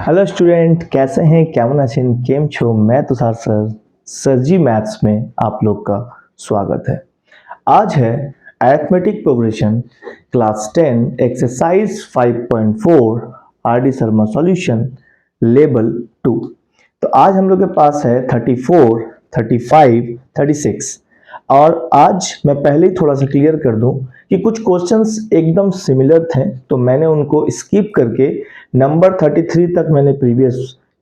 Hello student, कैसे हैं? केमन आছেন? केम छो? मैं तुषार सर जी मैथ्स में आप लोग का स्वागत है। आज है arithmetic progression class 10 exercise 5.4 R D Sharma solution level 2। तो आज हम लोग के पास है 34, 35, 36। और आज मैं पहले ही थोड़ा सा क्लियर कर दूं कि कुछ क्वेश्चंस एकदम सिमिलर थे, तो मैंने उनको स्किप करके नंबर 33 तक मैंने प्रीवियस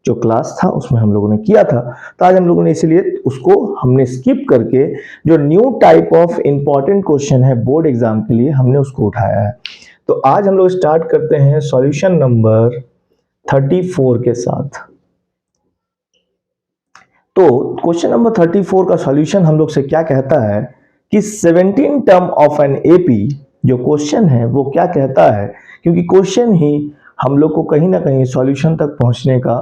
जो क्लास था उसमें हम लोगों ने किया था। तो आज हम लोगों ने इसलिए उसको हमने स्किप करके जो new type of important question है बोर्ड एग्जाम के लिए हमने उसको उठाया है। तो आज हम लोग स्टार्ट करते हैं सॉल्यूशन नंबर 34 के साथ। तो क्वेश्चन नंबर 34 का सॉल्यूशन हम लोग से क्या कहता है कि 17 टर्म ऑफ एन एपी, जो क्वेश्चन है वो क्या कहता है, क्योंकि क्वेश्चन ही हम लोग को कहीं ना कहीं सॉल्यूशन तक पहुंचने का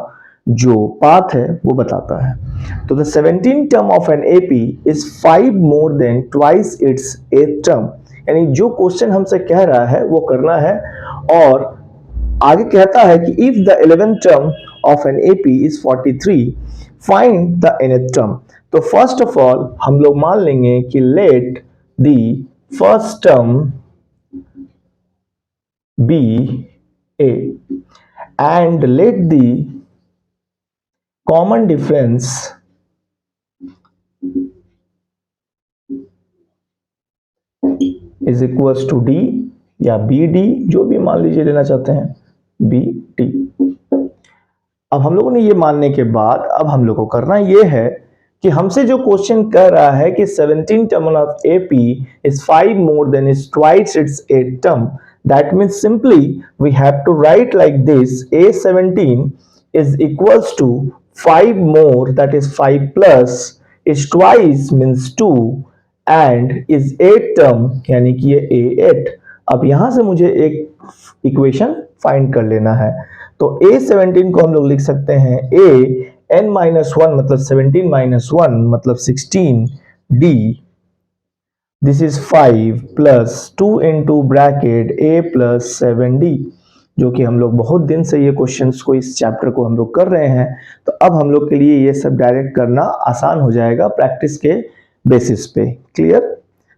जो पाथ है वो बताता है। तो the 17 term of an AP is 5 more then twice its 8 term, यानी जो क्वेश्चन हमसे कह रहा है वो करना है। और आगे कहता है कि if the 11th term of an AP is 43, find the nth term. तो फर्स्ट ऑफ ऑल हम लोग मान लेंगे कि let the first term be A and let the common difference is equals to D या बी डी, जो भी मान लीजिए लेना चाहते हैं, बी टी। अब हम लोगों ने ये मानने के बाद अब हम लोग को करना ये है कि हमसे जो क्वेश्चन कह रहा है कि 17 term of AP is 5 more than is twice its 8 term, that means simply we have to write like this, A17 is equals to 5 more, that is 5 plus is twice means 2 and is 8 term, यानी कि ये A8। अब यहां से मुझे एक equation find कर लेना है। तो A17 को हम लोग लिख सकते हैं A(n-1) मतलब 17 minus 1 मतलब 16 D, this is 5 plus 2 into bracket A plus 7D, जो कि हम लोग बहुत दिन से ये क्वेश्चंस को, इस चैप्टर को हम लोग कर रहे हैं। तो अब हम लोग के लिए ये सब डायरेक्ट करना आसान हो जाएगा प्रैक्टिस के बेसिस पे। क्लियर?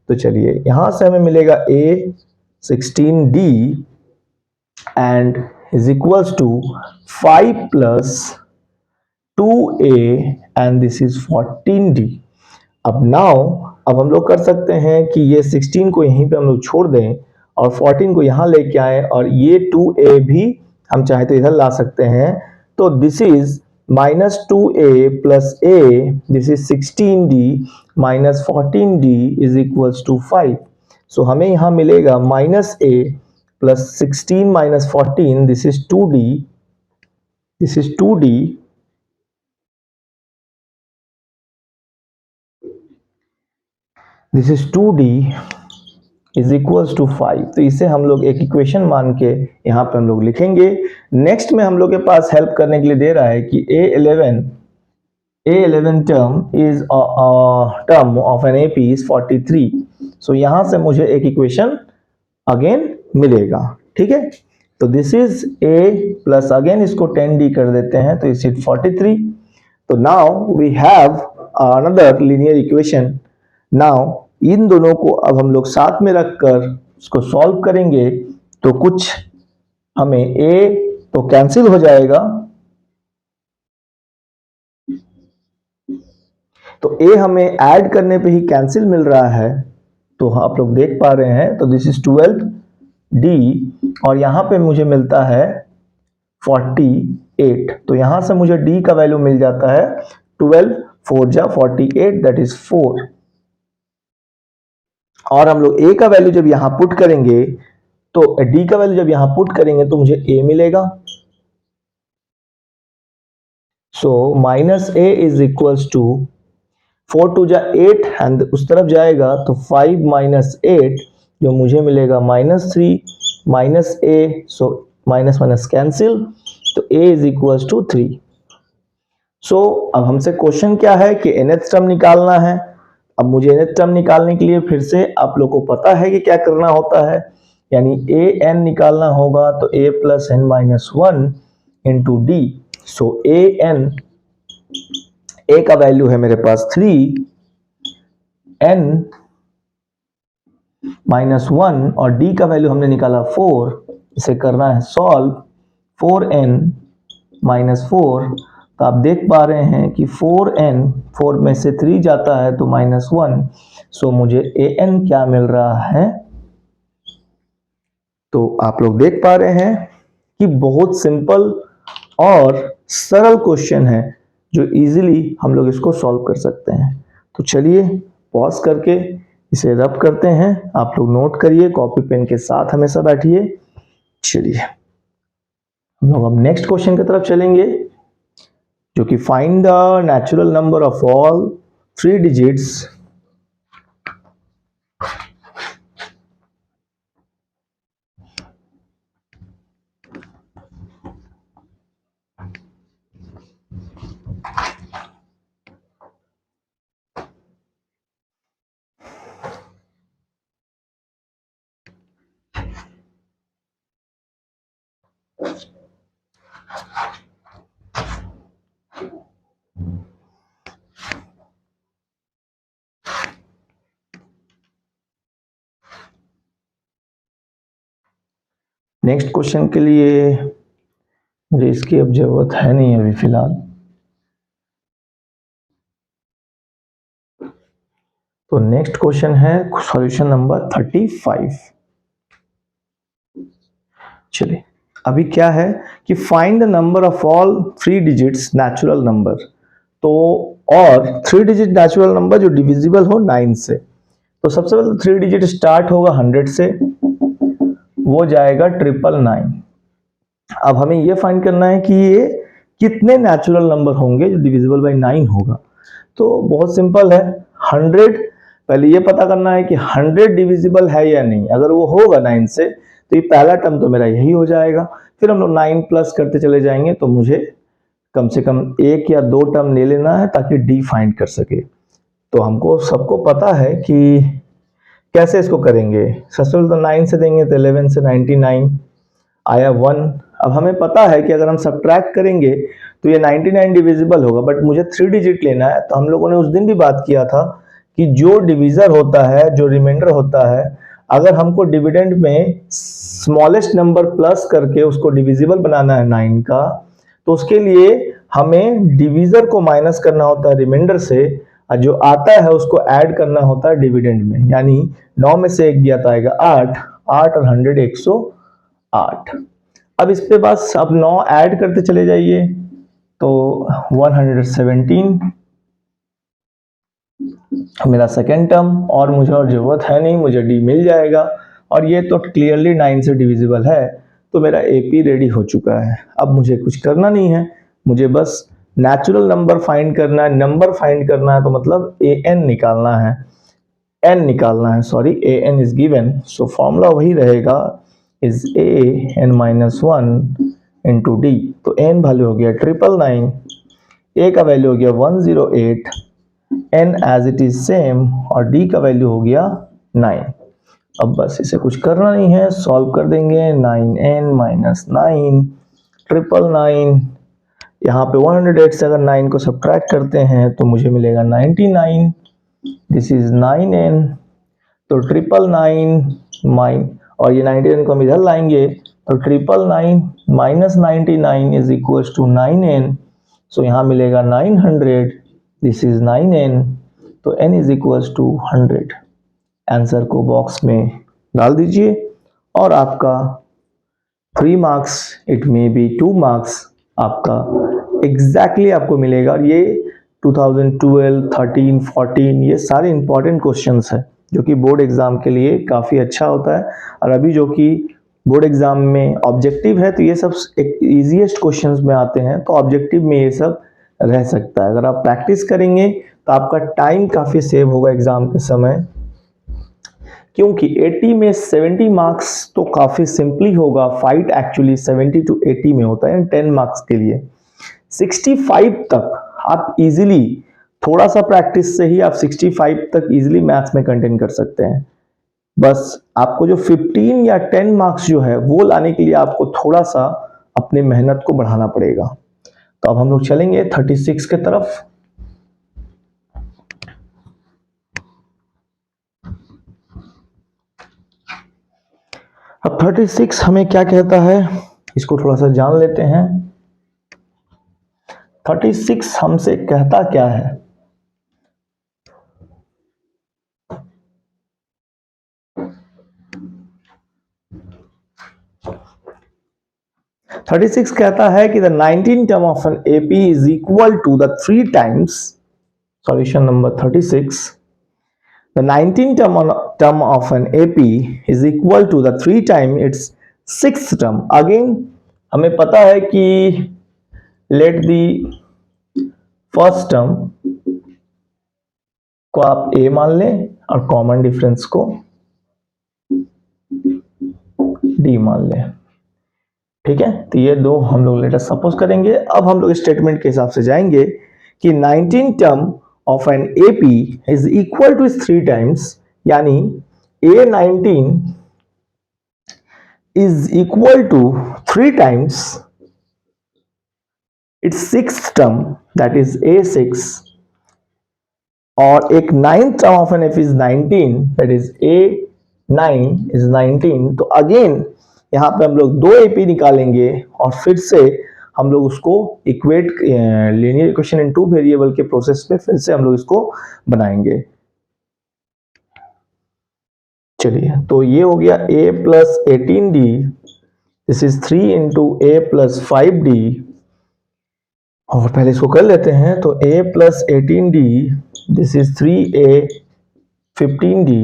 तो चलिए यहां से हमें मिलेगा A16D and is equals to 5 plus 2A and this is 14D। अब हम लोग कर सकते हैं कि ये 16 को यहीं पे हम लोग छोड़ दें और 14 को यहाँ लेके आए, और ये 2A भी हम चाहे तो इधर ला सकते हैं। तो this is -2A plus A, this is 16D minus 14D is equals to 5। So हमें यहाँ मिलेगा -A plus 16 minus 14, this is 2D, this is 2D, this is 2D is equals to 5। तो इसे हम लोग एक इक्वेशन मान के यहाँ पे हम लोग लिखेंगे। नेक्स्ट में हम लोग के पास हेल्प करने के लिए दे रहा है कि A11 term is term of an AP is 43। सो यहाँ से मुझे एक इक्वेशन अगेन मिलेगा। ठीक है, तो this is A plus again इसको 10D कर देते हैं, तो इस इज 43। तो now we have another linear equation. Now in दोनों को अब हम लोग साथ में रखकर इसको सॉल्व करेंगे, तो कुछ हमें A तो कैंसिल हो जाएगा, तो A हमें ऐड करने पे ही कैंसिल मिल रहा है, तो आप लोग देख पा रहे हैं। तो दिस इज 12D और यहां पे मुझे मिलता है 48। तो यहां से मुझे D का वैल्यू मिल जाता है 12 4 जा 48, दैट इज 4। और हम लोग A का वैल्यू जब यहां पुट करेंगे, तो D का वैल्यू जब यहां पुट करेंगे तो मुझे A मिलेगा। सो -A इज इक्वल्स टू 4 2 जा 8 एंड उस तरफ जाएगा तो 5 माइनस 8, जो मुझे मिलेगा -3 minus A, so minus minus cancel, तो A इज इक्वल्स टू 3। सो अब हमसे क्वेश्चन क्या है कि nth टर्म निकालना है। अब मुझे nth टर्म निकालने के लिए फिर से आप लोग को पता है कि क्या करना होता है, यानी an निकालना होगा। तो a plus n minus 1 into डी। सो ए एन, ए का वैल्यू है मेरे पास 3, एन -1 और डी का वैल्यू हमने निकाला 4। इसे करना है सॉल्व, 4n -4। तो आप देख पा रहे हैं कि 4n, 4 में से 3 जाता है तो -1। सो मुझे an क्या मिल रहा है। तो आप लोग देख पा रहे हैं कि बहुत सिंपल और सरल क्वेश्चन है जो इजीली हम लोग इसको सॉल्व कर सकते हैं। तो चलिए पॉज करके इसे रब करते हैं। आप लोग नोट करिए, कॉपी पेन के साथ हमेशा बैठिए। चलिए हम लोग अब नेक्स्ट क्वेश्चन की तरफ चलेंगे, जो कि find the natural number of all 3 digits next question के लिए मुझे इसकी अब जरूरत है नहीं अभी फिलहाल। तो नेक्स्ट क्वेश्चन है सॉल्यूशन नंबर 35। चलिए अभी क्या है कि find the number of all 3 digits natural number. तो और 3 डिजिट नेचुरल नंबर जो डिविजिबल हो 9 से। तो सबसे पहले 3 डिजिट स्टार्ट होगा 100 से, वो जाएगा 999। अब हमें ये फाइंड करना है कि ये कितने नेचुरल नंबर होंगे जो डिविजिबल बाय 9 होगा। तो बहुत सिंपल है, 100 पहले ये पता करना है कि 100 डिविजिबल है या नहीं। अगर वो होगा 9 से तो ये पहला टर्म तो मेरा यही हो जाएगा। फिर हम लोग 9 प्लस करते चले जाएंगे, तो मुझे कम से कम 1 या 2 टर्म ले लेना है ताकि डी फाइंड कर सके। तो हमको सबको पता है कि कैसे इसको करेंगे। सबसे पहले तो 9 से देंगे तो 11 से 99 आया 1। अब हमें पता है कि अगर हम सब्ट्रैक्ट करेंगे तो ये 99 डिविजिबल होगा, बट मुझे 3 डिजिट लेना है। तो हम लोगों ने उस दिन भी बात किया था कि जो डिविजर होता है, जो रिमाइंडर होता है, अगर हमको डिविडेंड में स्मॉलेस्ट नंबर प्लस करके उसको डिविजिबल बनाना है 9 का, तो उसके लिए हमें डिविजर को माइनस करना होता है रिमाइंडर से, और जो आता है उसको ऐड करना होता है डिविडेंड में। यानी 9 में से 1 गया तो आएगा 8, 8 और 100 108। अब इस पे बस अब 9 ऐड करते चले जाइए तो 117 मेरा सेकेंड टर्म, और मुझे और जरूरत है नहीं, मुझे डी मिल जाएगा। और ये तो क्लियरली 9 से डिविजिबल है, तो मेरा एपी रेडी हो चुका है। अब मुझे कुछ करना नहीं है, मुझे बस नेचुरल नंबर फाइंड करना है। नंबर फाइंड करना है तो मतलब ए एन निकालना है, एन निकालना है, sorry A N is given. So formula वही रहेगा, is A N -1 into D. तो एन वैल्यू हो गया 999, ए का वैल्यू हो गया 108, N as it is same, और डी का वैल्यू हो गया 9। अब बस इसे कुछ करना नहीं है, सॉल्व कर देंगे। 9n -9 999, यहाँ पे 108 से अगर 9 को सब्ट्रैक्ट करते हैं तो मुझे मिलेगा 99। दिस इज 9n, तो 999 और ये 99 को हम इधर लाएंगे तो 999 -99 इज इक्वल टू 9n। सो यहाँ मिलेगा 900, दिस इज 9n, तो n is equal to 100। Answer को बॉक्स में डाल दीजिए और आपका 3 marks, it may be 2 marks, आपका एग्जैक्टली आपको मिलेगा। और ये 2012, 13, 14 ये सारे इंपॉर्टेंट क्वेश्चंस हैं जो कि बोर्ड एग्जाम के लिए काफ़ी अच्छा होता है। और अभी जो कि बोर्ड एग्जाम में ऑब्जेक्टिव है तो ये सब एक ईजीएस्ट क्वेश्चंस में आते हैं, तो ऑब्जेक्टिव में ये सब रह सकता है। अगर आप प्रैक्टिस करेंगे तो आपका टाइम काफ़ी सेव होगा एग्जाम के समय, क्योंकि 80 में 70 मार्क्स तो काफ़ी सिंपली होगा। फाइट एक्चुअली 70 to 80 में होता है 10 मार्क्स के लिए। 65 तक आप इजीली, थोड़ा सा प्रैक्टिस से ही आप 65 तक इजीली मैथ्स में कंटेन कर सकते हैं। बस आपको जो 15 या 10 मार्क्स जो है वो लाने के लिए आपको थोड़ा सा अपनी मेहनत को बढ़ाना पड़ेगा। तो अब हम लोग चलेंगे 36 के तरफ। अब 36 हमें क्या कहता है, इसको थोड़ा सा जान लेते हैं। 36 हमसे कहता क्या है? थर्टी सिक्स कहता है कि the 19 term of an AP is equal to the 3 times, solution number 36, the 19 term of an AP is equal to the 3 times its 6th term. Again हमें पता है कि let the first term को आप A मान लें और common difference को D मान लें। ठीक है, तो ये दो हम लोग लेटर सपोज करेंगे। अब हम लोग स्टेटमेंट के हिसाब से जाएंगे कि 19 term of an AP is equal to 3 times, यानी A19 is equal to 3 times its 6th term that is A6, और एक 9th term of an AP is 19 that is A9 is 19। तो अगेन यहाँ पे हम लोग 2 AP निकालेंगे और फिर से हम लोग उसको equate linear equation in 2 variable के प्रोसेस में फिर से हम लोग इसको बनाएंगे। चलिए, तो ये हो गया A plus 18D, this is 3 into A plus 5D, और पहले इसको कर लेते हैं। तो A plus 18D this is 3A 15D।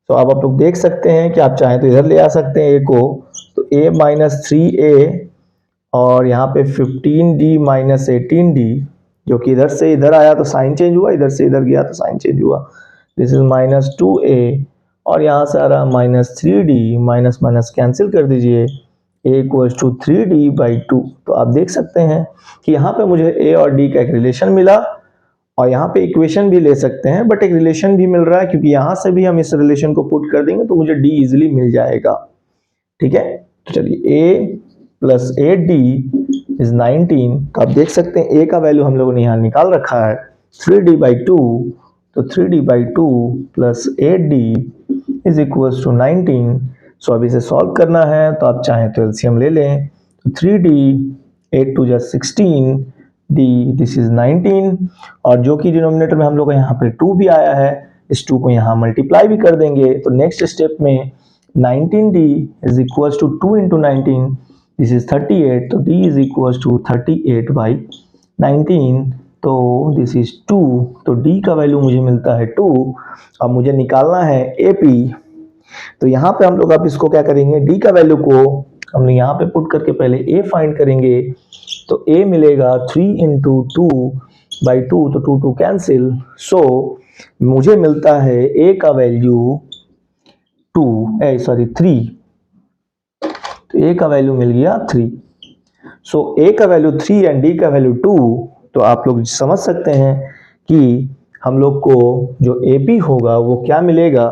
तो अब आप लोग देख सकते हैं कि आप चाहें तो इधर ले आ सकते हैं A को, तो A माइनस 3A और यहाँ पे 15D माइनस 18D, जो कि इधर से इधर आया तो साइन चेंज हुआ, इधर से इधर गया तो साइन चेंज हुआ। दिस इज माइनस 2A और यहाँ से आ रहा minus 3D, minus minus cancel कर दीजिए, A equals to 3D by 2। तो आप देख सकते हैं कि यहाँ पे मुझे A और D का एक रिलेशन मिला, और यहाँ पे इक्वेशन भी ले सकते हैं, बट एक रिलेशन भी मिल रहा है क्योंकि यहाँ से भी हम इस रिलेशन को पुट कर देंगे तो मुझे D इजिली मिल जाएगा। ठीक है, तो चलिए A प्लस 8D इज 19। तो आप देख सकते हैं A का वैल्यू हम लोगों ने यहाँ निकाल रखा है 3D बाई 2, तो 3D by 2 plus 8D is equals to 19। So अब इसे सॉल्व करना है, तो आप चाहें तो एलसीएम ले लें, तो 3D 8 2 जा 16 D दिस इज 19, और जो कि डिनोमिनेटर में हम लोग का यहाँ पे 2 भी आया है, इस 2 को यहाँ मल्टीप्लाई भी कर देंगे। तो नेक्स्ट स्टेप में 19D is equals to 2 into 19 this is 38, तो D is equals to 38 by 19, तो दिस इज 2, तो D का वैल्यू मुझे मिलता है 2। अब मुझे निकालना है AP, तो यहाँ पे हम लोग अब इसको क्या करेंगे, D का वैल्यू को हम लोग यहाँ पे पुट करके पहले A फाइंड करेंगे। तो A मिलेगा 3 इंटू 2 बाई 2, तो 2 2 कैंसिल, सो मुझे मिलता है A का वैल्यू 3, तो A का वैल्यू मिल गया 3। सो A का वैल्यू 3 एंड D का वैल्यू 2। तो आप लोग समझ सकते हैं कि हम लोग को जो AP होगा वो क्या मिलेगा।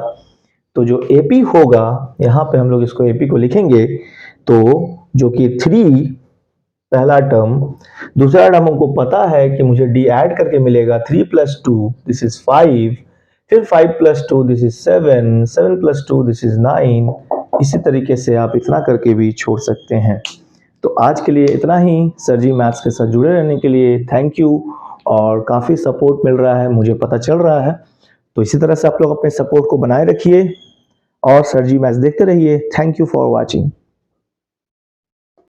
तो जो AP होगा, यहाँ पे हम लोग इसको AP को लिखेंगे, तो जो कि 3 पहला टर्म, दूसरा टर्म हमको पता है कि मुझे D ऐड करके मिलेगा 3 प्लस 2 दिस इज 5, फिर 5 plus 2 this is 7, 7 plus 2 this is 9। इसी तरीके से आप इतना करके भी छोड़ सकते हैं। तो आज के लिए इतना ही। सर जी मैथ्स के साथ जुड़े रहने के लिए थैंक यू, और काफ़ी सपोर्ट मिल रहा है, मुझे पता चल रहा है। तो इसी तरह से आप लोग अपने सपोर्ट को बनाए रखिए और सर जी मैथ्स देखते रहिए। Thank you for watching.